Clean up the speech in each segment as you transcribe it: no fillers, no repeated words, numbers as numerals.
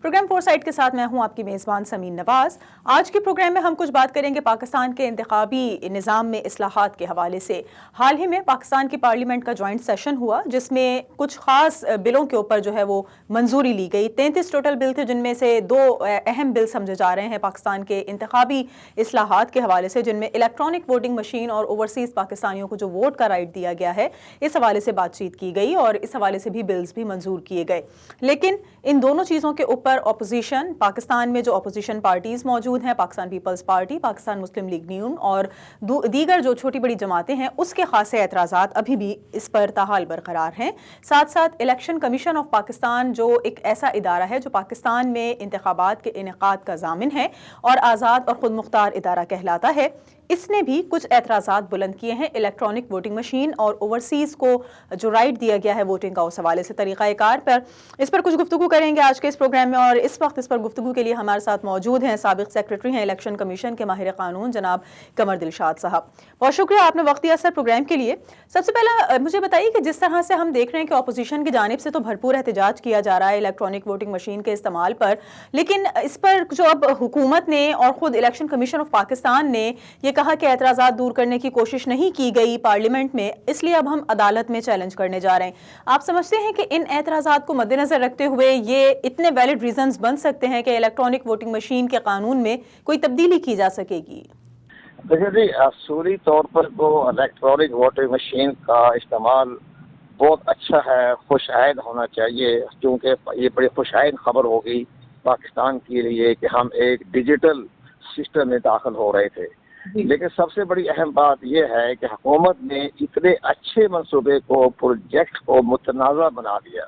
Programme four site کے ساتھ میں ہوں آپ کی میزبان سمین نواز۔ آج کے پروگرام میں ہم کچھ بات کریں گے پاکستان کے انتخابی نظام میں اصلاحات کے حوالے سے۔ حال ہی میں پاکستان کی پارلیمنٹ کا جوائنٹ سیشن ہوا جس میں کچھ خاص بلوں کے اوپر جو ہے وہ منظوری لی گئی۔ 33 ٹوٹل بل تھے جن میں سے 2 اہم بل سمجھے جا رہے ہیں پاکستان کے انتخابی اصلاحات کے حوالے سے، جن میں الیکٹرانک ووٹنگ مشین اور اوورسیز پاکستانیوں کو جو ووٹ کا رائٹ دیا گیا ہے اس حوالے سے بات چیت کی گئی اور اس حوالے سے بھی بلز بھی منظور کیے گئے۔ لیکن ان دونوں چیزوں کے اوپر اپوزیشن، پاکستان میں جو اپوزیشن پارٹیز موجود ہیں، پاکستان پیپلز پارٹی، پاکستان مسلم لیگ نیون اور دیگر جو چھوٹی بڑی جماعتیں ہیں، اس کے خاصے اعتراضات ابھی بھی اس پر تاحال برقرار ہیں۔ ساتھ ساتھ الیکشن کمیشن آف پاکستان جو ایک ایسا ادارہ ہے جو پاکستان میں انتخابات کے انعقاد کا ضامن ہے اور آزاد اور خود مختار ادارہ کہلاتا ہے، اس نے بھی کچھ اعتراضات بلند کیے ہیں الیکٹرانک ووٹنگ مشین اور اوورسیز کو جو رائٹ دیا گیا ہے ووٹنگ کا، اس حوالے سے طریقہ کار پر اس پر کچھ گفتگو کریں گے آج کے اس پروگرام میں۔ اور اس وقت اس پر گفتگو کے لیے ہمارے ساتھ موجود ہیں سابق سیکریٹری ہیں الیکشن کمیشن کے ماہر قانون جناب قمر دلشاد صاحب۔ بہت شکریہ آپ نے وقت دیا سر پروگرام کے لیے۔ سب سے پہلا مجھے بتائیے کہ جس طرح سے ہم دیکھ رہے ہیں کہ اپوزیشن کی جانب سے تو بھرپور احتجاج کیا جا رہا ہے الیکٹرانک ووٹنگ مشین کے استعمال پر، لیکن اس پر جو اب حکومت نے اور خود الیکشن کمیشن آف پاکستان نے یہ کہا کہ اعتراضات دور کرنے کی کوشش نہیں کی گئی پارلیمنٹ میں، اس لیے اب ہم عدالت میں چیلنج کرنے جا رہے ہیں۔ آپ سمجھتے ہیں کہ ان اعتراضات کو مد نظر رکھتے ہوئے یہ اتنے ویلڈ ریزنز بن سکتے ہیں کہ الیکٹرانک ووٹنگ مشین کے قانون میں کوئی تبدیلی کی جا سکے گی؟ دیکھیے جی، اصولی طور پر تو الیکٹرانک ووٹنگ مشین کا استعمال بہت اچھا ہے، خوش آئند ہونا چاہیے، کیونکہ یہ بڑی خوش آئند خبر ہوگی پاکستان کے لیے کہ ہم ایک ڈیجیٹل سسٹم میں داخل ہو رہے تھے۔ لیکن سب سے بڑی اہم بات یہ ہے کہ حکومت نے اتنے اچھے منصوبے کو، پروجیکٹ کو متنازع بنا دیا،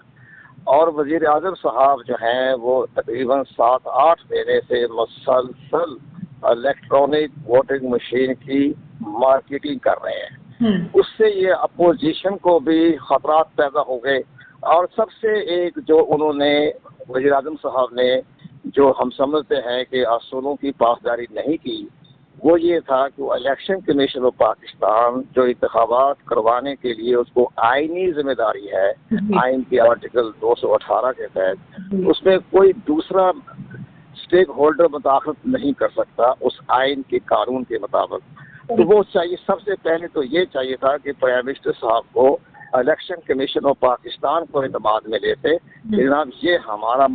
اور وزیر اعظم صاحب جو ہیں وہ تقریباً 7-8 مہینے سے مسلسل الیکٹرانک ووٹنگ مشین کی مارکیٹنگ کر رہے ہیں۔ اس سے یہ اپوزیشن کو بھی خطرات پیدا ہو گئے، اور سب سے ایک جو انہوں نے وزیر اعظم صاحب نے جو ہم سمجھتے ہیں کہ اصولوں کی پاسداری نہیں کی، وہ یہ تھا کہ وہ الیکشن کمیشن آف پاکستان جو انتخابات کروانے کے لیے اس کو آئینی ذمہ داری ہے، آئین کے آرٹیکل 218 کے تحت، اس میں کوئی دوسرا اسٹیک ہولڈر مداخلت نہیں کر سکتا اس آئین کے قانون کے مطابق۔ تو وہ چاہیے، سب سے پہلے تو یہ چاہیے تھا کہ پرائم منسٹر صاحب کو الیکشن کمیشن آف پاکستان کو اعتماد میں لیتے، جناب یہ ہمارا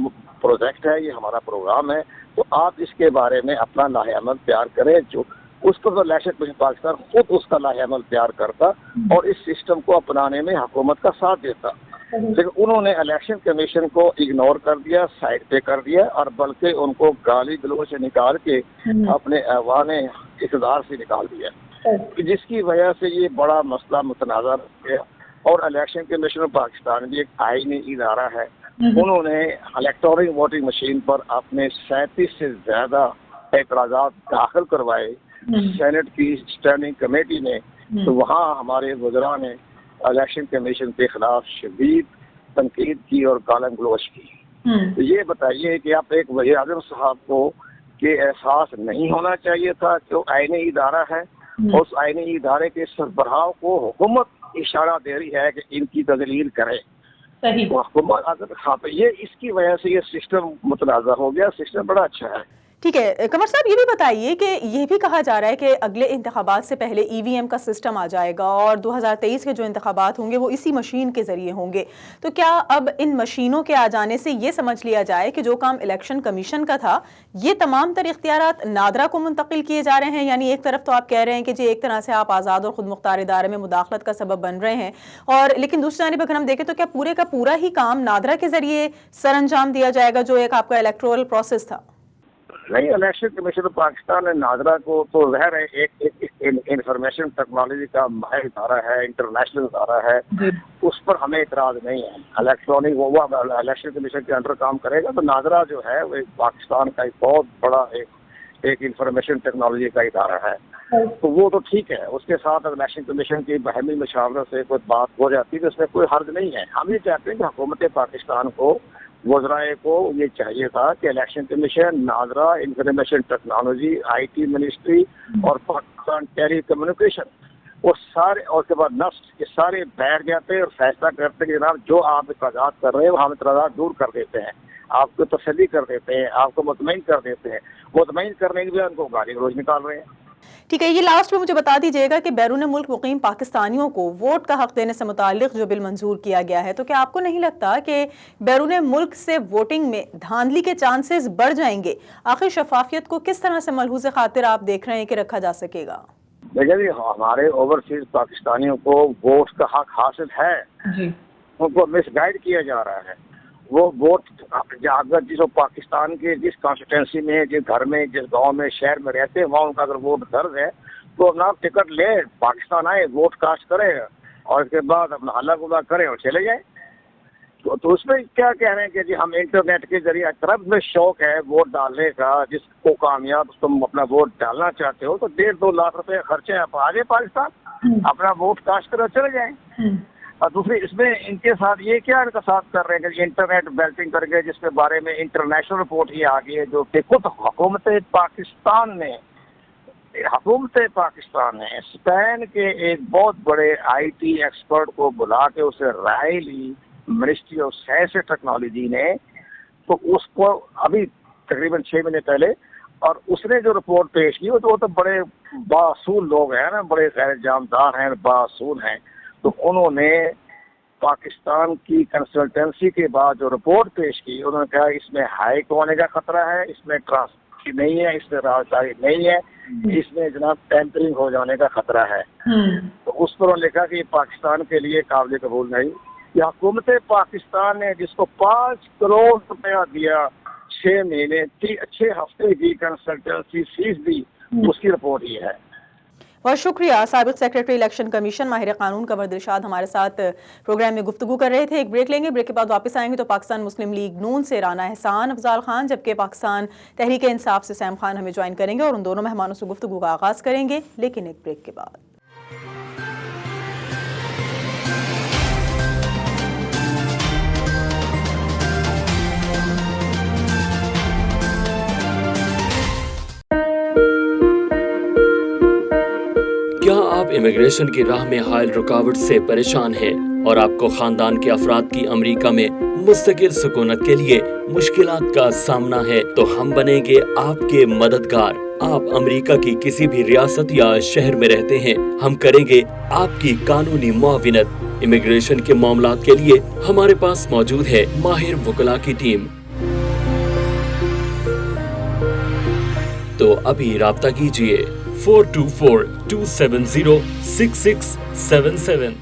پروجیکٹ ہے، یہ ہمارا پروگرام ہے، تو آپ اس کے بارے میں اپنا لاہ عمل تیار کریں۔ جو اس کو تو الیکشن کمیشن پاکستان خود اس کا لاہ عمل تیار کرتا اور اس سسٹم کو اپنانے میں حکومت کا ساتھ دیتا، لیکن انہوں نے الیکشن کمیشن کو اگنور کر دیا، سائڈ پہ کر دیا، اور بلکہ ان کو گالی گلوچ سے نکال کے اپنے ایوان اقتدار سے نکال دیا، جس کی وجہ سے یہ بڑا مسئلہ متنازع ہو گیا۔ اور الیکشن کمیشن آف پاکستان بھی ایک آئینی ادارہ ہے، انہوں نے الیکٹرانک ووٹنگ مشین پر اپنے 37 سے زیادہ اعتراضات داخل کروائے سینٹ کی اسٹینڈنگ کمیٹی میں، تو وہاں ہمارے وزراء نے الیکشن کمیشن کے خلاف شدید تنقید کی اور گالی گلوچ کی۔ تو یہ بتائیے کہ آپ ایک وزیر اعظم صاحب کو کہ احساس نہیں ہونا چاہیے تھا کہ وہ آئینی ادارہ ہے، اور اس آئینی ادارے کے سربراہ کو حکومت اشارہ دے رہی ہے کہ ان کی تذلیل کرے۔ صحیح، حکومت اگر یہ اس کی وجہ سے یہ سسٹم متنازع ہو گیا۔ سسٹم بڑا اچھا ہے۔ ٹھیک ہے قمر صاحب، یہ بھی بتائیے کہ یہ بھی کہا جا رہا ہے کہ اگلے انتخابات سے پہلے ای وی ایم کا سسٹم آ جائے گا اور 2023 کے جو انتخابات ہوں گے وہ اسی مشین کے ذریعے ہوں گے، تو کیا اب ان مشینوں کے آ جانے سے یہ سمجھ لیا جائے کہ جو کام الیکشن کمیشن کا تھا یہ تمام تر اختیارات نادرا کو منتقل کیے جا رہے ہیں؟ یعنی ایک طرف تو آپ کہہ رہے ہیں کہ جی ایک طرح سے آپ آزاد اور خود مختار ادارے میں مداخلت کا سبب بن رہے ہیں، اور لیکن دوسری جانب اگر ہم دیکھیں تو کیا پورے کا پورا ہی کام نادرا کے ذریعے سر انجام دیا جائے گا جو ایک آپ کا الیکٹورل پروسیس تھا؟ نہیں، الیکشن کمیشن آف پاکستان نے نادرا کو تو ظاہر ہے ایک انفارمیشن ٹیکنالوجی کا ماہر ادارہ ہے، انٹرنیشنل ادارہ ہے، اس پر ہمیں اعتراض نہیں ہے۔ الیکٹرانک وہ الیکشن کمیشن کے انڈر کام کرے گا، تو نادرا جو ہے وہ پاکستان کا ایک بہت بڑا ایک انفارمیشن ٹیکنالوجی کا ادارہ ہے، تو وہ تو ٹھیک ہے۔ اس کے ساتھ الیکشن کمیشن کی باہمی مشاورت سے کوئی بات ہو جاتی ہے تو اس میں کوئی حرج نہیں ہے۔ ہم یہ چاہتے ہیں کہ حکومت پاکستان کو، وزرائے کو یہ چاہیے تھا کہ election commission, NADRA, information technology, I T ministry اور پاکستان ٹیلی کمیونیکیشن، وہ سارے، اور اس کے بعد نفس، یہ سارے بیٹھ جاتے اور فیصلہ کرتے کہ جناب جو آپ اعتراضات کر رہے ہیں وہ ہم اعتراضات دور کر دیتے ہیں۔ آپ کو تسلی کر دیتے ہیں, آپ کو مطمئن کر دیتے ہیں. مطمئن کرنے کے لیے ان کو گالی گلوچ نکال رہے ہیں. ٹھیک ہے, یہ لاسٹ میں مجھے بتا دیجیے گا کہ بیرون ملک مقیم پاکستانیوں کو ووٹ کا حق دینے سے متعلق جو بل منظور کیا گیا ہے, تو کیا آپ کو نہیں لگتا کہ بیرون ملک سے ووٹنگ میں دھاندلی کے چانسز بڑھ جائیں گے؟ آخر شفافیت کو کس طرح سے ملحوظ خاطر آپ دیکھ رہے ہیں کہ رکھا جا سکے گا؟ دیکھیں جی, ہمارے اوورسیز پاکستانیوں کو ووٹ کا حق حاصل ہے جی, ان کو مس گائیڈ کیا جا رہا ہے. وہ ووٹ اگر جس پاکستان کے جس کانسٹیٹوینسی میں, جس گھر میں, جس گاؤں میں, شہر میں رہتے ہیں, وہاں ان کا اگر ووٹ درج ہے تو اپنا ٹکٹ لے, پاکستان آئے, ووٹ کاسٹ کرے اور اس کے بعد اپنا حلہ گلا کرے اور چلے جائیں. تو اس میں کیا کہہ رہے ہیں کہ جی ہم انٹرنیٹ کے ذریعے, طرف میں شوق ہے ووٹ ڈالنے کا, جس کو کامیاب تم اپنا ووٹ ڈالنا چاہتے ہو تو 1.5-2 لاکھ روپے خرچے آپ آ جائیں پاکستان, اپنا ووٹ کاسٹ کرو چلے جائیں. اور دوسری اس میں ان کے ساتھ یہ کیا ان کا ساتھ کر رہے ہیں کہ انٹرنیٹ بیلٹنگ کر کے, جس کے بارے میں انٹرنیشنل رپورٹ ہی آ گئی ہے, جو کہ خود حکومت پاکستان نے اسپین کے ایک بہت بڑے آئی ٹی ایکسپرٹ کو بلا کے اسے رائے لی ministry of science and technology نے, تو اس کو ابھی تقریباً 6 مہینے پہلے, اور اس نے جو رپورٹ پیش کی وہ تو بڑے باصول لوگ ہیں نا, بڑے غیر جانبدار ہیں, باصول ہیں. تو انہوں نے پاکستان کی کنسلٹنسی کے بعد جو رپورٹ پیش کی, انہوں نے کہا اس میں ہائیک ہونے کا خطرہ ہے, اس میں ٹرانسپیرنسی نہیں ہے, اس میں رازداری نہیں ہے, اس میں جناب ٹیمپرنگ ہو جانے کا خطرہ ہے. تو اس پر انہوں نے کہا کہ یہ پاکستان کے لیے قابل قبول نہیں. یہ حکومت پاکستان نے جس کو 5 کروڑ روپیہ دیا, 6 مہینے 6 ہفتے کی کنسلٹنسی فیس دی, اس کی رپورٹ یہ ہے. بہت شکریہ. سابق سیکریٹری الیکشن کمیشن ماہر قانون قمر دلشاد ہمارے ساتھ پروگرام میں گفتگو کر رہے تھے. ایک بریک لیں گے, بریک کے بعد واپس آئیں گے تو پاکستان مسلم لیگ نون سے رانا احسان افضال خان, جبکہ پاکستان تحریک انصاف سے سیم خان ہمیں جوائن کریں گے اور ان دونوں مہمانوں سے گفتگو کا آغاز کریں گے, لیکن ایک بریک کے بعد. کیا آپ امیگریشن کی راہ میں حائل رکاوٹ سے پریشان ہیں اور آپ کو خاندان کے افراد کی امریکہ میں مستقل سکونت کے لیے مشکلات کا سامنا ہے, تو ہم بنیں گے آپ کے مددگار. آپ امریکہ کی کسی بھی ریاست یا شہر میں رہتے ہیں, ہم کریں گے آپ کی قانونی معاونت. امیگریشن کے معاملات کے لیے ہمارے پاس موجود ہے ماہر وکلاء کی ٹیم. تو ابھی رابطہ کیجیے 424-270-6677.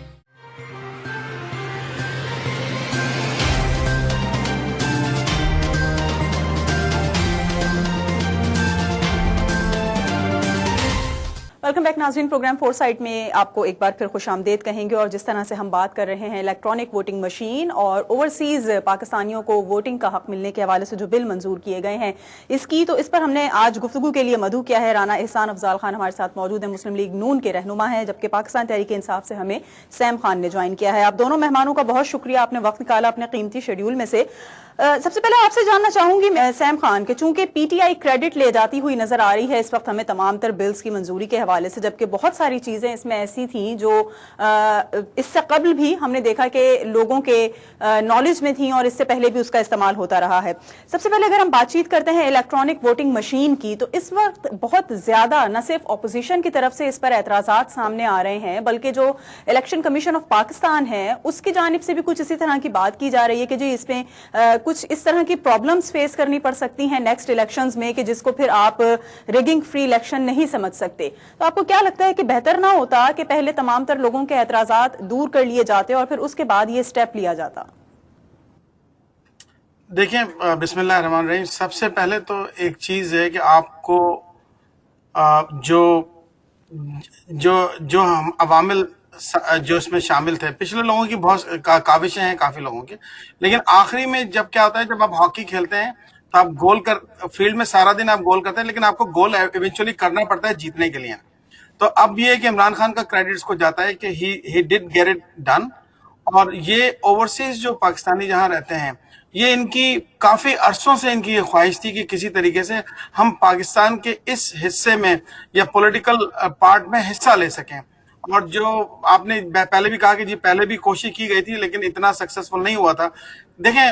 ویلکم بیک ناظرین. پروگرام فور سائٹ میں آپ کو ایک بار پھر خوش آمدید کہیں گے, اور جس طرح سے ہم بات کر رہے ہیں الیکٹرانک ووٹنگ مشین اور اوورسیز پاکستانیوں کو ووٹنگ کا حق ملنے کے حوالے سے جو بل منظور کیے گئے ہیں اس پر ہم نے آج گفتگو کے لیے مدعو کیا ہے. رانا احسان افضال خان ہمارے ساتھ موجود ہیں, مسلم لیگ نون کے رہنما ہیں, جبکہ پاکستان تحریک انصاف سے ہمیں سیم خان نے جوائن کیا ہے. آپ دونوں مہمانوں کا بہت شکریہ, آپ نے وقت نکالا اپنے قیمتی شیڈیول میں سے. سب سے پہلے آپ سے جاننا چاہوں گی سیم خان کہ چونکہ پی ٹی آئی کریڈٹ لے جاتی ہوئی نظر آ رہی ہے اس وقت ہمیں تمام تر بلز کی منظوری کے حوالے سے, جبکہ بہت ساری چیزیں اس میں ایسی تھیں جو اس سے قبل بھی ہم نے دیکھا کہ لوگوں کے نالج میں تھیں اور اس سے پہلے بھی اس کا استعمال ہوتا رہا ہے. سب سے پہلے اگر ہم بات چیت کرتے ہیں الیکٹرانک ووٹنگ مشین کی, تو اس وقت بہت زیادہ نہ صرف اپوزیشن کی طرف سے اس پر اعتراضات سامنے آ رہے ہیں, بلکہ جو الیکشن کمیشن آف پاکستان ہے اس کی جانب سے بھی کچھ اسی طرح کی بات کی جا رہی ہے کہ جی اس میں کچھ اس طرح کی پرابلمز فیس کرنی پڑ سکتی ہیں نیکسٹ الیکشنز میں کہ جس کو پھر آپ ریگنگ فری الیکشن نہیں سمجھ سکتے. تو آپ کو کیا لگتا ہے کہ بہتر نہ ہوتا کہ پہلے تمام تر لوگوں کے اعتراضات دور کر لیے جاتے اور پھر اس کے بعد یہ سٹیپ لیا جاتا؟ دیکھیں, بسم اللہ الرحمن الرحیم. سب سے پہلے تو ایک چیز ہے کہ آپ کو جو ہم عوامل جو اس میں شامل تھے, پچھلے لوگوں کی بہت کاوشیں ہیں کافی لوگوں کی, لیکن آخری میں جب کیا ہوتا ہے, جب آپ ہاکی کھیلتے ہیں تو آپ گول فیلڈ میں سارا دن آپ گول کرتے ہیں, لیکن آپ کو گول ایونچولی کرنا پڑتا ہے جیتنے کے لیے. تو اب یہ کہ عمران خان کا کریڈٹس کو جاتا ہے کہ ہی ڈڈ گیٹ اٹ ڈن. اور یہ اوورسیز جو پاکستانی جہاں رہتے ہیں, یہ ان کی کافی عرصوں سے ان کی یہ خواہش تھی کہ کسی طریقے سے ہم پاکستان کے اس حصے میں یا پولیٹیکل پارٹ میں حصہ لے سکیں. اور جو آپ نے پہلے بھی کہا کہ جی پہلے بھی کوشش کی گئی تھی لیکن اتنا سکسیسفل نہیں ہوا تھا. دیکھیں,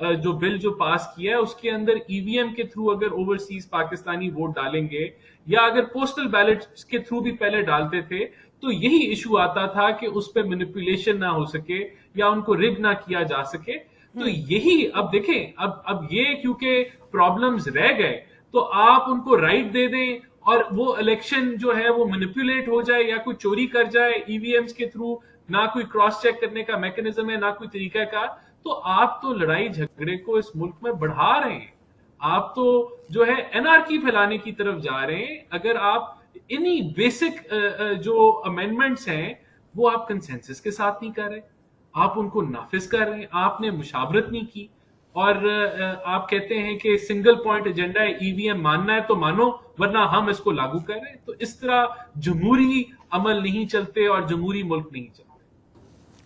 جو بل جو پاس کیا ہے اس کے اندر EVM کے تھرو اگر اوورسیز پاکستانی ووٹ ڈالیں گے یا اگر پوسٹل بیلٹ کے تھرو بھی پہلے ڈالتے تھے تو یہی ایشو آتا تھا کہ اس پہ مینیپولیشن نہ ہو سکے یا ان کو رگ نہ کیا جا سکے. تو یہی اب دیکھیں اب یہ کیونکہ پرابلمز رہ گئے تو آپ ان کو رائٹ دے دیں اور وہ الیکشن جو ہے وہ مینیپولیٹ ہو جائے یا کوئی چوری کر جائے EVMs کے تھرو, نہ کوئی کراس چیک کرنے کا میکنزم ہے نہ کوئی طریقہ کار, تو آپ تو لڑائی جھگڑے کو اس ملک میں بڑھا رہے ہیں, آپ تو جو ہے انارکی پھیلانے کی طرف جا رہے ہیں. اگر آپ انہی بیسک جو امینڈمنٹس ہیں وہ آپ کنسنسس کے ساتھ نہیں کر رہے, آپ ان کو نافذ کر رہے ہیں, آپ نے مشاورت نہیں کی, اور آپ کہتے ہیں کہ سنگل پوائنٹ ایجنڈا ہے, EVM ماننا ہے تو مانو ورنہ ہم اس کو لاگو کر رہے ہیں. تو اس طرح جمہوری عمل نہیں چلتے اور جمہوری ملک نہیں چلتے.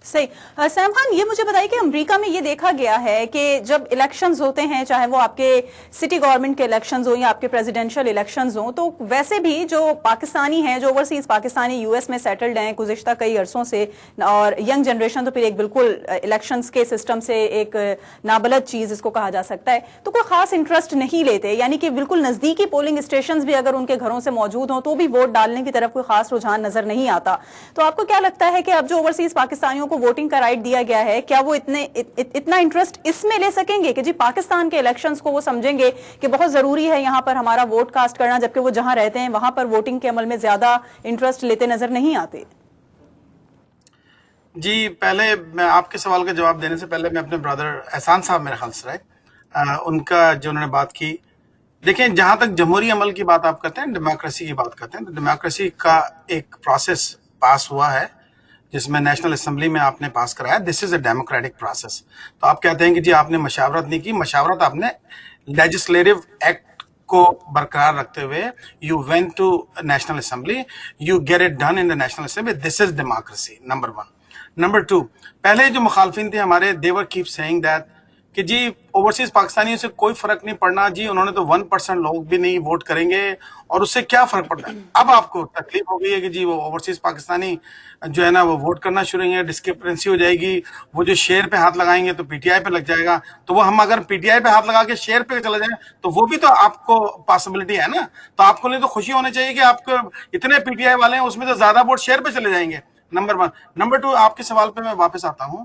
صحیح. سیم خان, یہ مجھے بتائیے کہ امریکہ میں یہ دیکھا گیا ہے کہ جب الیکشنز ہوتے ہیں, چاہے وہ آپ کے سٹی گورنمنٹ کے الیکشنز ہوں یا آپ کے پریزیڈنشل الیکشنز ہوں, تو ویسے بھی جو پاکستانی ہیں, جو اوورسیز پاکستانی US میں سیٹلڈ ہیں گزشتہ کئی عرصوں سے, اور ینگ جنریشن تو پھر ایک بالکل الیکشنز کے سسٹم سے ایک نابلد چیز اس کو کہا جا سکتا ہے, تو کوئی خاص انٹرسٹ نہیں لیتے, یعنی کہ بالکل نزدیکی پولنگ اسٹیشنز بھی اگر ان کے گھروں سے موجود ہوں تو بھی ووٹ ڈالنے کی طرف کوئی خاص رجحان نظر نہیں آتا. تو آپ کو کیا لگتا ہے کہ اب جو اوورسیز پاکستانیوں کو ووٹنگ کا رائٹ دیا گیا ہے, کیا وہ اتنا انٹرسٹ اس میں لے سکیں گے کہ جی پاکستان کے الیکشنز کو وہ سمجھیں گے کہ بہت ضروری ہے یہاں پر ہمارا ووٹ کاسٹ کرنا, جبکہ وہ جہاں رہتے ہیں وہاں پر ووٹنگ کے عمل میں زیادہ انٹرسٹ لیتے نظر نہیں آتے؟ جی, پہلے میں آپ کے سوال کا جواب دینے سے پہلے میں اپنے برادر احسان صاحب میرے خیال سے ان کا جو انہوں نے بات کی, دیکھیں جہاں تک جمہوری عمل کی بات آپ کرتے ہیں, ڈیموکریسی کی بات کرتے ہیں, تو ڈیموکریسی کا ایک پروسیس پاس ہوا ہے جس میں نیشنل اسمبلی میں آپ نے پاس کرایا. دس از اے ڈیموکریٹک پروسیس. تو آپ کہتے ہیں کہ جی آپ نے مشاورت نہیں کی, مشاورت آپ نے لیجسلیٹو ایکٹ کو برقرار رکھتے ہوئے, you went to national assembly, you get it done in the national assembly. This is democracy, number 1. Number 2, پہلے جو مخالفین تھے ہمارے, they were keep saying that کہ جی اوورسیز پاکستانیوں سے کوئی فرق نہیں پڑنا, جی انہوں نے تو 1% لوگ بھی نہیں ووٹ کریں گے اور اس سے کیا فرق پڑتا ہے. اب آپ کو تکلیف ہو گئی ہے کہ جی وہ اوورسیز پاکستانی جو ہے نا وہ ووٹ کرنا شروع ہوئیں گے, ڈسکرپنسی ہو جائے گی, وہ جو شیئر پہ ہاتھ لگائیں گے تو PTI پہ لگ جائے گا, تو وہ ہم اگر PTI پہ ہاتھ لگا کے شیئر پہ چلے جائیں تو وہ بھی تو آپ کو پاسبلٹی ہے نا. تو آپ کو نہیں تو خوشی ہونے چاہیے کہ آپ کو اتنے PTI والے ہیں اس میں تو زیادہ ووٹ شیئر پہ چلے جائیں گے, نمبر 1. نمبر 2, آپ کے سوال پہ میں واپس آتا ہوں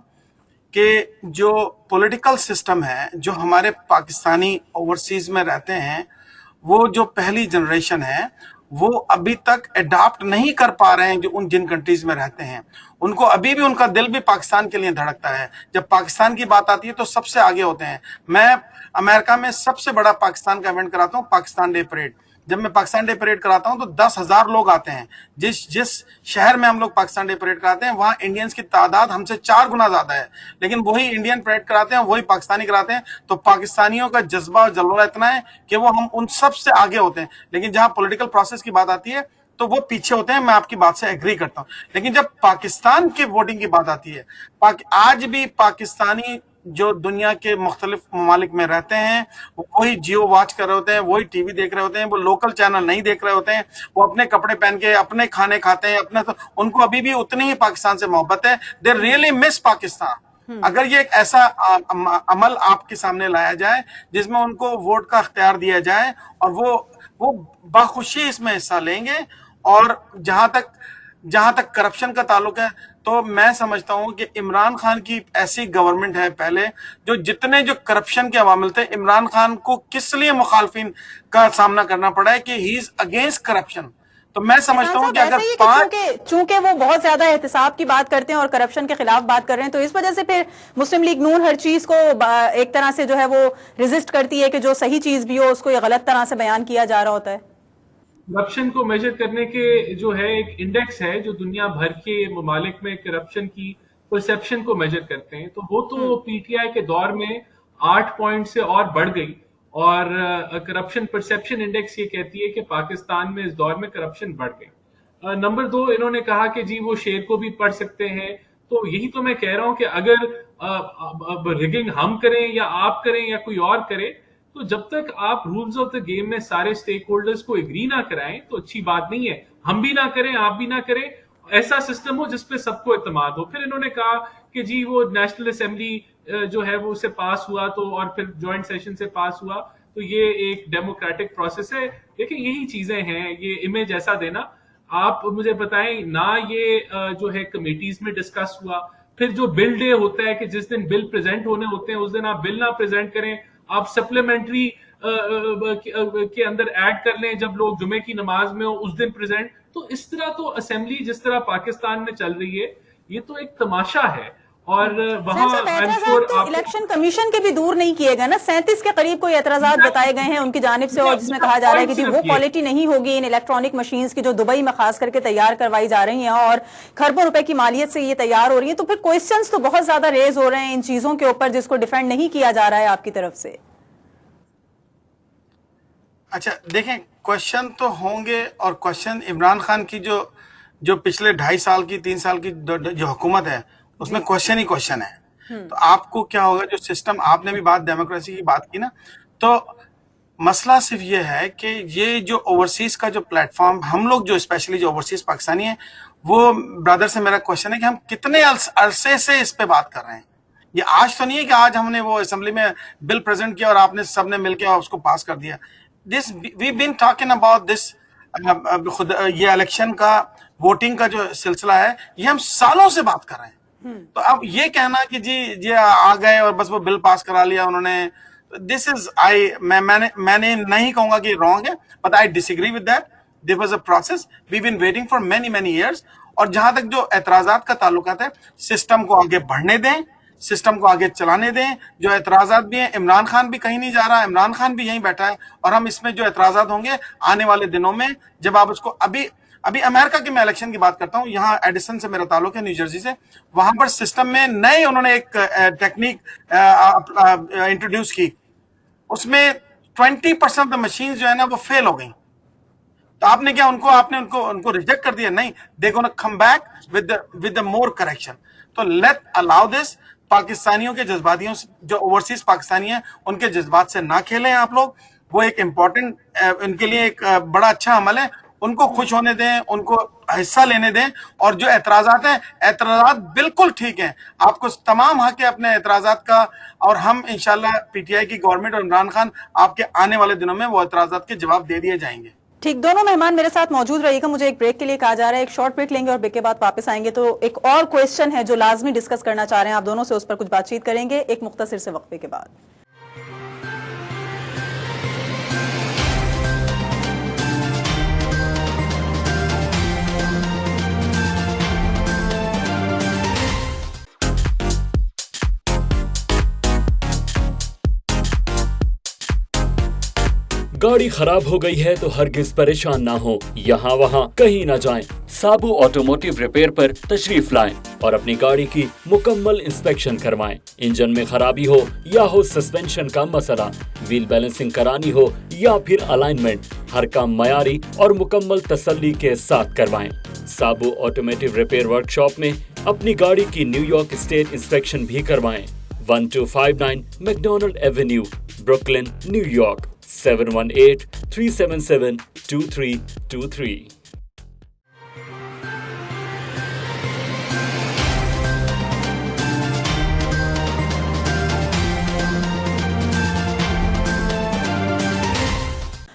کہ جو پولیٹیکل سسٹم ہے جو ہمارے پاکستانی اوورسیز میں رہتے ہیں, وہ جو پہلی جنریشن ہے وہ ابھی تک اڈاپٹ نہیں کر پا رہے ہیں. جو جن کنٹریز میں رہتے ہیں ان کو ابھی بھی ان کا دل بھی پاکستان کے لیے دھڑکتا ہے. جب پاکستان کی بات آتی ہے تو سب سے آگے ہوتے ہیں. میں امریکہ میں سب سے بڑا پاکستان کا ایونٹ کراتا ہوں, پاکستان ڈے پریڈ. جب میں پاکستان ڈے پریڈ کراتا ہوں تو 10,000 لوگ آتے ہیں. جس شہر میں ہم لوگ پاکستان ڈے پریڈ کراتے ہیں وہاں انڈینز کی تعداد ہم سے 4 گنا زیادہ ہے, لیکن وہی انڈین پریڈ کراتے ہیں, وہی پاکستانی کراتے ہیں. تو پاکستانیوں کا جذبہ اور جلوہ اتنا ہے کہ وہ ہم ان سب سے آگے ہوتے ہیں. لیکن جہاں پولیٹیکل پروسیس کی بات آتی ہے تو وہ پیچھے ہوتے ہیں. میں آپ کی بات سے ایگری کرتا ہوں. لیکن جب پاکستان کی ووٹنگ کی بات آتی ہے, آج بھی پاکستانی جو دنیا کے مختلف ممالک میں رہتے ہیں وہی جیو واچ کر رہے ہوتے ہیں, وہی ٹی وی دیکھ رہے ہوتے ہیں, وہ لوکل چینل نہیں دیکھ رہے ہوتے ہیں, وہ اپنے کپڑے پہن کے اپنے کھانے کھاتے ہیں, ان کو ابھی بھی اتنی ہی پاکستان سے محبت ہے. دے ریئلی مس پاکستان. اگر یہ ایک ایسا عمل آپ کے سامنے لایا جائے جس میں ان کو ووٹ کا اختیار دیا جائے اور وہ بخوشی اس میں حصہ لیں گے. اور جہاں تک کرپشن کا تعلق ہے تو میں سمجھتا ہوں کہ عمران خان کی ایسی گورنمنٹ ہے پہلے جتنے جو کرپشن کے عوامل تھے, عمران خان کو کس لیے مخالفین کا سامنا کرنا پڑا ہے کہ ہی از اگینسٹ کرپشن. تو میں سمجھتا ہوں کہ اگر چونکہ وہ بہت زیادہ احتساب کی بات کرتے ہیں اور کرپشن کے خلاف بات کر رہے ہیں, تو اس وجہ سے پھر مسلم لیگ نون ہر چیز کو ایک طرح سے جو ہے وہ ریزسٹ کرتی ہے کہ جو صحیح چیز بھی ہو اس کو یہ غلط طرح سے بیان کیا جا رہا ہوتا ہے. کرپشن کو میجر کرنے کے جو ہے ایک انڈیکس ہے جو دنیا بھر کے ممالک میں کرپشن کی پرسیپشن کو میجر کرتے ہیں, تو وہ تو PTI کے دور میں 8 پوائنٹ سے اور بڑھ گئی. اور کرپشن پرسیپشن انڈیکس یہ کہتی ہے کہ پاکستان میں اس دور میں کرپشن بڑھ گئی. نمبر 2, انہوں نے کہا کہ جی وہ شیئر کو بھی پڑھ سکتے ہیں. تو یہی تو میں کہہ رہا ہوں کہ اگر ریگنگ ہم کریں یا آپ کریں یا کوئی اور کرے, تو جب تک آپ رولز آف دا گیم میں سارے سٹیک ہولڈرز کو ایگری نہ کرائیں تو اچھی بات نہیں ہے. ہم بھی نہ کریں, آپ بھی نہ کریں, ایسا سسٹم ہو جس پہ سب کو اعتماد ہو. پھر انہوں نے کہا کہ جی وہ نیشنل اسمبلی جو ہے وہ اسے پاس ہوا تو اور پھر جوائنٹ سیشن سے پاس ہوا, تو یہ ایک ڈیموکریٹک پروسیس ہے. دیکھیں یہی چیزیں ہیں, یہ امیج ایسا دینا. آپ مجھے بتائیں نہ یہ جو ہے کمیٹیز میں ڈسکس ہوا, پھر جو بل ڈے ہوتا ہے کہ جس دن بل پریزنٹ ہونے ہوتے ہیں اس دن آپ بل نہ پریزنٹ کریں, آپ سپلیمنٹری کے اندر ایڈ کر لیں جب لوگ جمعے کی نماز میں ہو اس دن پریزنٹ. تو اس طرح تو اسمبلی جس طرح پاکستان میں چل رہی ہے یہ تو ایک تماشا ہے. اور وہاں اعتراضات تو الیکشن کمیشن کے بھی دور نہیں کیے گئے نا, 37 کے قریب کوئی اعتراضات بتائے گئے ہیں ان کی جانب سے, اور جس میں کہا جا رہا ہے کہ وہ کوالٹی نہیں ہوگی ان الیکٹرانک مشینز کی جو دبئی میں خاص کر کے تیار کروائی جا رہی ہیں اور کھربوں روپے کی مالیت سے یہ تیار ہو رہی ہیں. تو پھر کوئسچنز تو بہت زیادہ ریز ہو رہے ہیں ان چیزوں کے اوپر جس کو ڈیفینڈ نہیں کیا جا رہا ہے آپ کی طرف سے. اچھا دیکھیں کوشچن تو ہوں گے, اور کوشچن عمران خان کی جو پچھلے 2.5 سال کی 3 سال کی جو حکومت ہے اس میں کوشچن ہی کوشچن ہے. تو آپ کو کیا ہوگا جو سسٹم, آپ نے بھی بات ڈیموکریسی کی بات کی نا, تو مسئلہ صرف یہ ہے کہ یہ جو اوورسیز کا جو پلیٹ فارم, ہم لوگ جو اسپیشلی جو اوورسیز پاکستانی ہیں, وہ برادر سے میرا کوشچن ہے کہ ہم کتنے عرصے سے اس پہ بات کر رہے ہیں. یہ آج تو نہیں ہے کہ آج ہم نے وہ اسمبلی میں بل پریزنٹ کیا اور آپ نے سب نے مل کے اس کو پاس کر دیا. وی بین ٹاکنگ اباؤٹ دس, یہ الیکشن کا ووٹنگ کا جو سلسلہ ہے یہ ہم سالوں سے بات کر رہے ہیں. تو اب یہ کہنا کہ جی یہ آ گئے اور بس وہ بل پاس کرا لیا انہوں نے, دس از میں نے نہیں کہوں گا کہ رانگ ہے, but I disagree with that. There was a process, we been waiting for many years. اور جہاں تک جو اعتراضات کا تعلقات ہے, سسٹم کو آگے بڑھنے دیں, سسٹم کو آگے چلانے دیں. جو اعتراضات بھی ہیں, عمران خان بھی کہیں نہیں جا رہا, عمران خان بھی یہیں بیٹھا ہے, اور ہم اس میں جو اعتراضات ہوں گے آنے والے دنوں میں, جب آپ اس کو ابھی امریکہ کی میں الیکشن کی بات کرتا ہوں, یہاں ایڈیسن سے میرا تعلق ہے, نیو جرسی سے, وہاں پر سسٹم میں نئے انہوں نے ایک ٹیکنیک انٹروڈیوس کی, اس میں 20% مشین جو ہے نا وہ فیل ہو گئی. تو آپ نے کیا آپ نے ان کو ریجیکٹ کر دیا؟ نہیں, they gonna come back with more correction. تو لیٹ الاؤ دس. پاکستانیوں کے جذباتیوں جو اوورسیز پاکستانی ہیں ان کے جذبات سے نہ کھیلیں آپ لوگ. وہ ایک امپورٹنٹ ان کے لیے ایک بڑا اچھا عمل ہے, ان کو خوش ہونے دیں, ان کو حصہ لینے دیں. اور جو اعتراضات ہیں, اعتراضات بالکل ٹھیک ہیں, آپ کو تمام حق ہے اپنے اعتراضات کا, اور ہم انشاءاللہ پی ٹی آئی کی گورنمنٹ اور عمران خان آپ کے آنے والے دنوں میں وہ اعتراضات کے جواب دے دیے جائیں گے. ٹھیک, دونوں مہمان میرے ساتھ موجود رہیے گا. مجھے ایک بریک کے لیے کہا جا رہا ہے, ایک شارٹ بریک لیں گے اور بریک کے بعد واپس آئیں گے. تو ایک اور کویسچن ہے جو لازمی ڈسکس کرنا چاہ رہے ہیں آپ دونوں سے, اس پر کچھ بات چیت کریں گے ایک مختصر سے وقفے کے بعد. گاڑی خراب ہو گئی ہے تو ہرگز پریشان نہ ہو, یہاں وہاں کہیں نہ جائیں. سابو آٹوموٹیو ریپیئر پر تشریف لائیں اور اپنی گاڑی کی مکمل انسپیکشن کروائیں. انجن میں خرابی ہو یا ہو سسپینشن کا مسئلہ, ویل بیلنسنگ کرانی ہو یا پھر الائنمنٹ, ہر کام معیاری اور مکمل تسلی کے ساتھ کروائیں. سابو آٹوموٹیو ریپیئر ورکشاپ میں اپنی گاڑی کی نیو یارک اسٹیٹ انسپیکشن بھی کروائیں. 1259 McDonald avenue, Brooklyn, new York. 718-377-2323.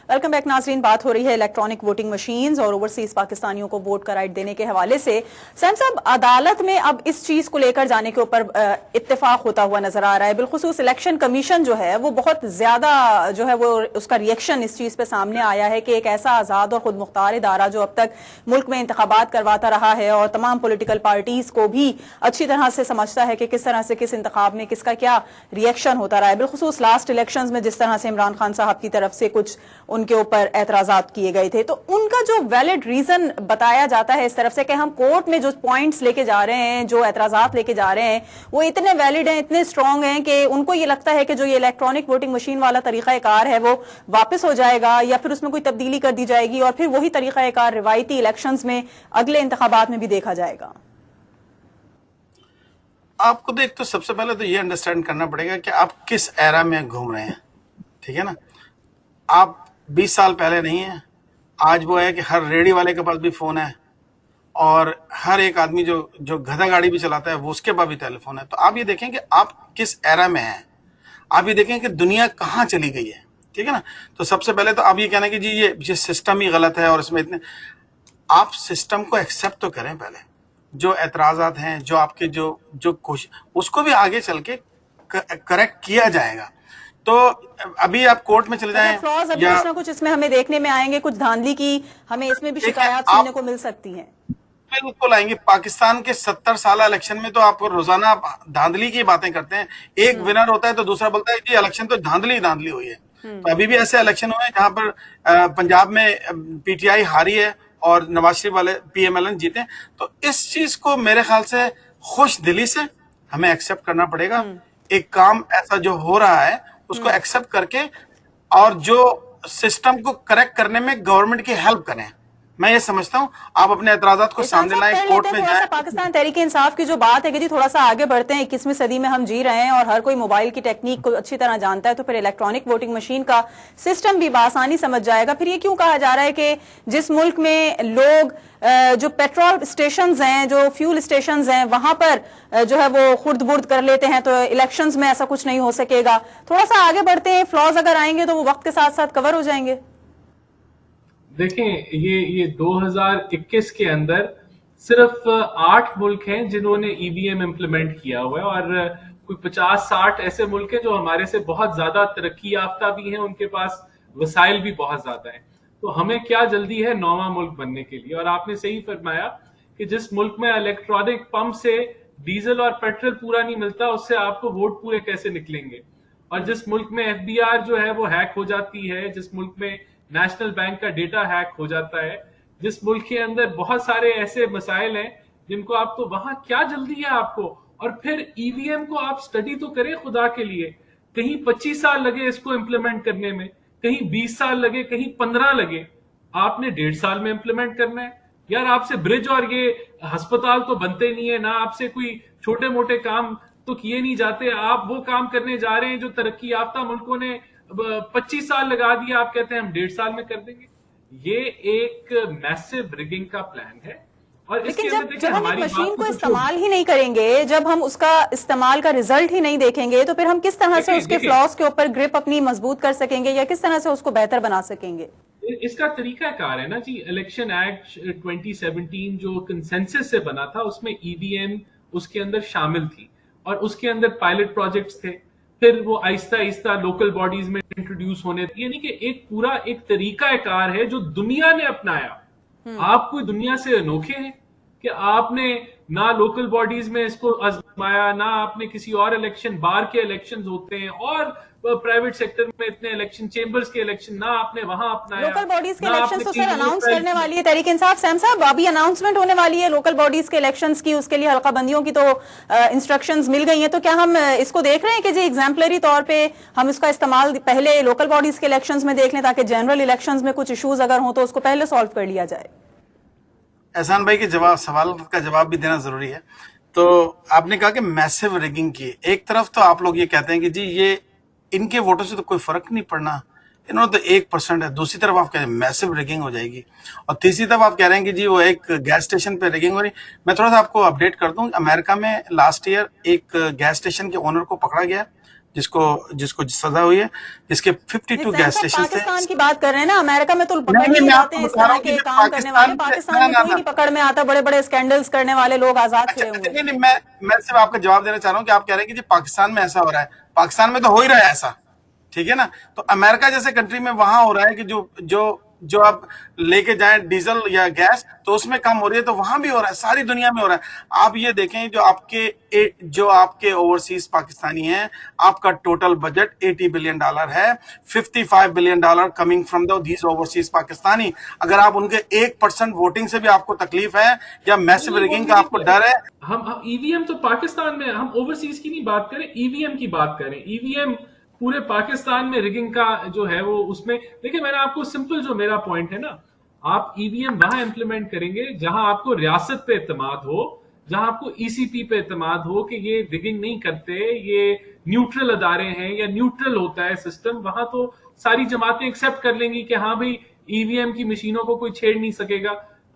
Welcome back ناظرین. بات ہو رہی ہے الیکٹرانک ووٹنگ مشینز اور اوورسیز پاکستانیوں کو ووٹ کا رائٹ دینے کے حوالے سے. سیم صاحب, عدالت میں اب اس چیز کو لے کر جانے کے اوپر اتفاق ہوتا ہوا نظر آ رہا ہے. بالخصوص الیکشن کمیشن جو ہے وہ بہت زیادہ جو ہے وہ اس کا ریئیکشن اس چیز پہ سامنے آیا ہے کہ ایک ایسا آزاد اور خود مختار ادارہ جو اب تک ملک میں انتخابات کرواتا رہا ہے اور تمام پولیٹیکل پارٹیز کو بھی اچھی طرح سے سمجھتا ہے کہ کس طرح سے کس انتخاب میں کس کا کیا ریئیکشن ہوتا رہا ہے. بالخصوص لاسٹ الیکشنز میں جس طرح سے عمران خان صاحب کی طرف سے کچھ ان کے اوپر اعتراضات کیے گئے تھے, تو ان کا جو ویلڈ ریزن بتایا جاتا ہے اس طرف سے کہ ہم کورٹ میں جو پوائنٹس لے کے جا رہے ہیں, جو اعتراضات لے کے جا رہے ہیں, وہ اتنے ویلڈ ہیں, اتنے اسٹرانگ ہیں کہ ان کو یہ لگتا ہے کہ جو یہ الیکٹرانک ووٹنگ مشین والا طریقہ کار ہے وہ واپس ہو جائے گا یا پھر اس میں کوئی تبدیلی کر دی جائے گی اور پھر وہی طریقہ کار روایتی الیکشنز میں اگلے انتخابات میں بھی دیکھا جائے گا. آپ کو ایک تو سب سے پہلے تو یہ انڈرسٹینڈ کرنا پڑے گا کہ آپ کس ایرا میں گھوم رہے ہیں. ٹھیک ہے نا, آپ 20 سال پہلے نہیں ہیں. آج وہ ہے کہ ہر ریڈی والے کے پاس بھی فون ہے, اور ہر ایک آدمی جو گدھا گاڑی بھی چلاتا ہے وہ اس کے پاس بھی ٹیلی فون ہے. تو آپ یہ دیکھیں کہ آپ کس ایرا میں ہیں, آپ یہ دیکھیں کہ دنیا کہاں چلی گئی ہے, ٹھیک ہے نا. تو سب سے پہلے تو آپ یہ کہنا کہ جی یہ سسٹم ہی غلط ہے اور اس میں اتنے, آپ سسٹم کو ایکسیپٹ تو کریں پہلے. جو اعتراضات ہیں, جو آپ کے جو کوشش, اس کو بھی آگے چل کے کریکٹ کیا جائے گا. تو ابھی آپ کورٹ میں چلے جائیں فلاز ابھی کچھ نہ کچھ اس میں ہمیں دیکھنے میں آئیں گے, کچھ دھاندلی کی ہمیں اس میں بھی شکایات سننے کو مل سکتی ہیں. بالکل آئیں گے. پاکستان کے 70 سالہ الیکشن میں تو آپ روزانہ دھاندلی کی باتیں کرتے ہیں. ایک ونر ہوتا ہے تو دوسرا بولتا ہے کہ الیکشن تو دھاندلی ہوئی ہے. تو ابھی بھی ایسے الیکشن ہوئے ہیں جہاں پر پنجاب میں پی ٹی آئی ہاری ہے اور نواز شریف والے پی ایم ایل این جیتے. تو اس چیز کو میرے خیال سے خوش دلی سے ہمیں ایکسیپٹ کرنا پڑے گا. ایک کام ایسا جو ہو رہا ہے اس کو ایکسیپٹ کر کے اور جو سسٹم کو کریکٹ کرنے میں گورنمنٹ کی ہیلپ کریں. میں یہ سمجھتا ہوں آپ اپنے اعتراضات کو سامنے لائیں, کورٹ میں جائیں. پاکستان تحریک انصاف کی جو بات ہے کہ جی تھوڑا سا آگے بڑھتے ہیں, 21ویں صدی میں ہم جی رہے ہیں اور ہر کوئی موبائل کی ٹیکنیک کو اچھی طرح جانتا ہے, تو پھر الیکٹرانک ووٹنگ مشین کا سسٹم بھی بآسانی سمجھ جائے گا. پھر یہ کیوں کہا جا رہا ہے کہ جس ملک میں لوگ جو پیٹرول اسٹیشنز ہیں, جو فیول اسٹیشنز ہیں, وہاں پر جو ہے وہ خرد برد کر لیتے ہیں, تو الیکشنز میں ایسا کچھ نہیں ہو سکے گا. تھوڑا سا آگے بڑھتے ہیں, فلاز اگر آئیں گے تو وہ وقت کے ساتھ ساتھ کور ہو جائیں گے. دیکھیں یہ 2021 کے اندر صرف 8 ملک ہیں جنہوں نے ای وی ایم امپلیمنٹ کیا ہوا ہے, اور کوئی 50-60 ایسے ملک ہیں جو ہمارے سے بہت زیادہ ترقی یافتہ بھی ہیں, ان کے پاس وسائل بھی بہت زیادہ ہیں. تو ہمیں کیا جلدی ہے 9واں ملک بننے کے لیے. اور آپ نے صحیح فرمایا کہ جس ملک میں الیکٹرانک پمپ سے ڈیزل اور پیٹرول پورا نہیں ملتا, اس سے آپ کو ووٹ پورے کیسے نکلیں گے. اور جس ملک میں ایف بی آر جو ہے وہ ہیک ہو جاتی ہے, جس ملک میں نیشنل بینک کا ڈیٹا ہیک ہو جاتا ہے, جس ملک کے اندر بہت سارے ایسے مسائل ہیں جن کو آپ کو وہاں کیا جلدی ہے آپ کو. اور پھر ای وی ایم کو آپ سٹڈی تو کریں خدا کے لیے. کہیں 25 سال لگے اس کو امپلیمنٹ کرنے میں, کہیں 20 سال لگے, کہیں 15 لگے, آپ نے 1.5 سال میں امپلیمنٹ کرنا ہے. یار آپ سے برج اور یہ ہسپتال تو بنتے نہیں ہے, نہ آپ سے کوئی چھوٹے موٹے کام تو کیے نہیں جاتے. آپ وہ کام کرنے جا رہے ہیں جو ترقی یافتہ ملکوں نے 25 سال لگا دیا, آپ کہتے ہیں ہم 1.5 سال میں کر دیں گے. یہ ایک میسو ریگنگ کا پلان ہے. اور اس کے اندر جب ہم مشین کو استعمال ہی نہیں کریں گے, جب ہم اس کا استعمال کا ریزلٹ ہی نہیں دیکھیں گے, تو پھر ہم کس طرح سے اس کے فلاز کے اوپر گرپ اپنی مضبوط کر سکیں گے, یا کس طرح سے اس کو بہتر بنا سکیں گے. اس کا طریقہ کار ہے نا جی. الیکشن ایکٹ 2017 جو کنسنسس سے بنا تھا, اس میں ای وی ایم اس کے اندر شامل تھی, اور اس کے اندر پائلٹ پروجیکٹس تھے. پھر وہ آہستہ آہستہ لوکل باڈیز میں انٹروڈیوس ہونے, یعنی کہ ایک پورا ایک طریقہ کار ہے جو دنیا نے اپنایا. آپ کوئی دنیا سے انوکھے ہیں کہ آپ نے نہ لوکل باڈیز میں اس کو آزمایا, نہ آپ نے کسی اور الیکشن, بار کے الیکشنز ہوتے ہیں اور پرائیویٹ سیکٹر میں اتنے الیکشن, چیمبرز کے الیکشن, نہ آپ نے وہاں اپنایا. لوکل باڈیز کے الیکشنز تو سر اناؤنس کرنے والی ہے تحریک انصاف. سیم صاحب ابھی اناؤنسمنٹ ہونے والی ہے لوکل باڈیز کے الیکشنز کی, اس کے لیے حلقہ بندیوں کی تو انسٹرکشنز مل گئی ہیں. تو کیا ہم اس کو دیکھ رہے ہیں کہ جی ایگزامپلری طور پہ ہم اس کا استعمال پہلے لوکل باڈیز کے الیکشنز میں دیکھ لیں, تاکہ جنرل الیکشنز میں کچھ ایشوز اگر ہوں تو اس کو پہلے سالو کر لیا جائے. احسان بھائی کے سوال کا جواب بھی دینا ضروری ہے. تو آپ نے کہا کہ میسو ریگنگ کی, ایک طرف تو آپ لوگ یہ کہتے ہیں کہ جی یہ ان کے ووٹوں سے تو کوئی فرق نہیں پڑنا, انہوں نے تو 1% ہے. دوسری طرف آپ کہہ رہے ہیں میسو ریگنگ ہو جائے گی, اور تیسری طرف آپ کہہ رہے ہیں کہ جی وہ ایک گیس اسٹیشن پہ ریگنگ ہو رہی. میں تھوڑا سا آپ کو اپڈیٹ کر دوں, امریکہ میں لاسٹ ایئر ایک گیس اسٹیشن کے اونر کو پکڑا گیا جس کو سزا ہوئی ہے, جس کے 52 گیس اسٹیشن تھے. پاکستان کی بات کر رہے ہیں نا, امریکہ میں تو پکڑ نہیں جاتے ہیں اس طرح کے کام کرنے والے. پاکستان میں کوئی نہیں پکڑ میں آتا, بڑے بڑے اسکینڈلز کرنے والے لوگ آزاد کھڑے ہوئے. نہیں, میں صرف آپ کا جواب دینا چاہ رہا ہوں کہ آپ کہہ رہے ہیں کہ جی پاکستان میں ایسا ہو رہا ہے. پاکستان میں تو ہو ہی رہا ہے ایسا, ٹھیک ہے نا. تو امریکہ جیسے کنٹری میں وہاں ہو رہا ہے کہ جو آپ لے کے جائیں ڈیزل یا گیس تو اس میں کم ہو رہی ہے, تو وہاں بھی ہو رہا ہے, ساری دنیا میں ہو رہا ہے. آپ یہ دیکھیں جو آپ کے اوورسیز پاکستانی ہیں, آپ کا ٹوٹل بجٹ $80 بلین ہے, $55 billion coming from these overseas Pakistani. اگر آپ ان کے 1% ووٹنگ سے بھی آپ کو تکلیف ہے یا میسو ریگنگ کا آپ کو ڈر ہے. ہم ای وی ایم تو پاکستان میں, ہم اوورسیز کی نہیں بات کریں, ای وی ایم کی بات کریں. ای وی ایم پورے پاکستان میں ریگنگ کا جو ہے وہ اس میں دیکھیں, میں نے آپ کو سمپل جو میرا پوائنٹ ہے نا, آپ ای وی ایم وہاں امپلیمنٹ کریں گے جہاں آپ کو ریاست پہ اعتماد ہو, جہاں آپ کو ای سی پی پہ اعتماد ہو کہ یہ ریگنگ نہیں کرتے, یہ نیوٹرل ادارے ہیں یا نیوٹرل ہوتا ہے سسٹم. وہاں تو ساری جماعتیں ایکسپٹ کر لیں گی کہ ہاں بھائی ای وی ایم کی مشینوں کو کوئی چھیڑ نہیں سکے گا.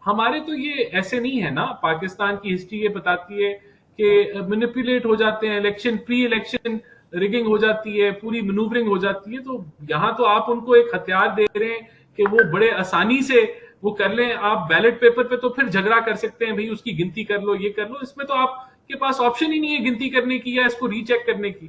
ہمارے تو یہ ایسے نہیں ہے نا. پاکستان کی ہسٹری یہ بتاتی ہے کہ مینیپولیٹ ہو جاتے ہیں الیکشن, پری الیکشن ریگنگ ہو جاتی ہے, پوری مینوورنگ ہو جاتی ہے. تو یہاں تو آپ ان کو ایک ہتھیار دے رہے ہیں کہ وہ بڑے آسانی سے وہ کر لیں. آپ بیلٹ پیپر پہ تو پھر جھگڑا کر سکتے ہیں, بھئی اس کی گنتی کر لو, یہ کر لو. اس میں تو آپ کے پاس آپشن ہی نہیں ہے گنتی کرنے کی یا اس کو ری چیک کرنے کی.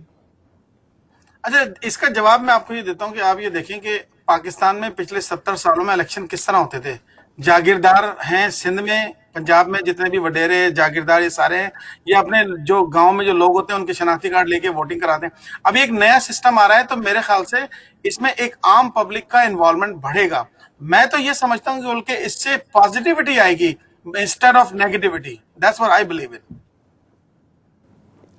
اچھا, اس کا جواب میں آپ کو یہ دیتا ہوں کہ آپ یہ دیکھیں کہ پاکستان میں پچھلے 70 سالوں میں الیکشن کس طرح ہوتے تھے. جاگیردار ہیں سندھ میں, پنجاب میں جتنے بھی وڈیرے جاگیردار یہ سارے ہیں, یہ اپنے جو گاؤں میں جو لوگ ہوتے ہیں ان کے شناختی کارڈ لے کے ووٹنگ کراتے ہیں. ابھی ایک نیا سسٹم آ رہا ہے, تو میرے خیال سے اس میں ایک عام پبلک کا انوالومنٹ بڑھے گا. میں تو یہ سمجھتا ہوں کہ بلکہ اس سے پازیٹیوٹی آئے گی instead of negativity. That's what I believe in.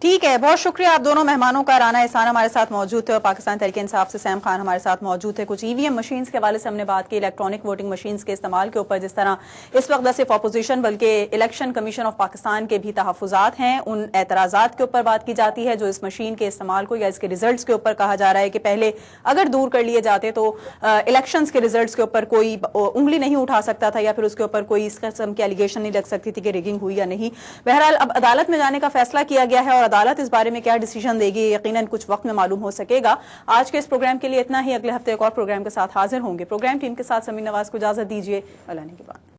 ٹھیک ہے, بہت شکریہ آپ دونوں مہمانوں کا. رانا احسان ہمارے ساتھ موجود تھے اور پاکستان تحریک انصاف سے سیم خان ہمارے ساتھ موجود تھے. کچھ ای وی ایم مشینز کے حوالے سے ہم نے بات کی, الیکٹرانک ووٹنگ مشینز کے استعمال کے اوپر, جس طرح اس وقت نہ صرف اپوزیشن بلکہ الیکشن کمیشن آف پاکستان کے بھی تحفظات ہیں, ان اعتراضات کے اوپر بات کی جاتی ہے جو اس مشین کے استعمال کو یا اس کے ریزلٹس کے اوپر کہا جا رہا ہے کہ پہلے اگر دور کر لیے جاتے تو الیکشنز کے ریزلٹس کے اوپر کوئی انگلی نہیں اٹھا سکتا تھا یا پھر اس کے اوپر کوئی اس قسم کی ایلیگیشن نہیں لگ سکتی تھی کہ ریگنگ ہوئی یا نہیں. بہرحال اب عدالت میں جانے کا فیصلہ کیا گیا ہے اور عدالت اس بارے میں کیا ڈیسیژن دے گی یقیناً کچھ وقت میں معلوم ہو سکے گا. آج کے اس پروگرام کے لیے اتنا ہی. اگلے ہفتے ایک اور پروگرام کے ساتھ حاضر ہوں گے. پروگرام ٹیم کے ساتھ سمین نواز کو اجازت دیجیے. اللہ نے کے بعد.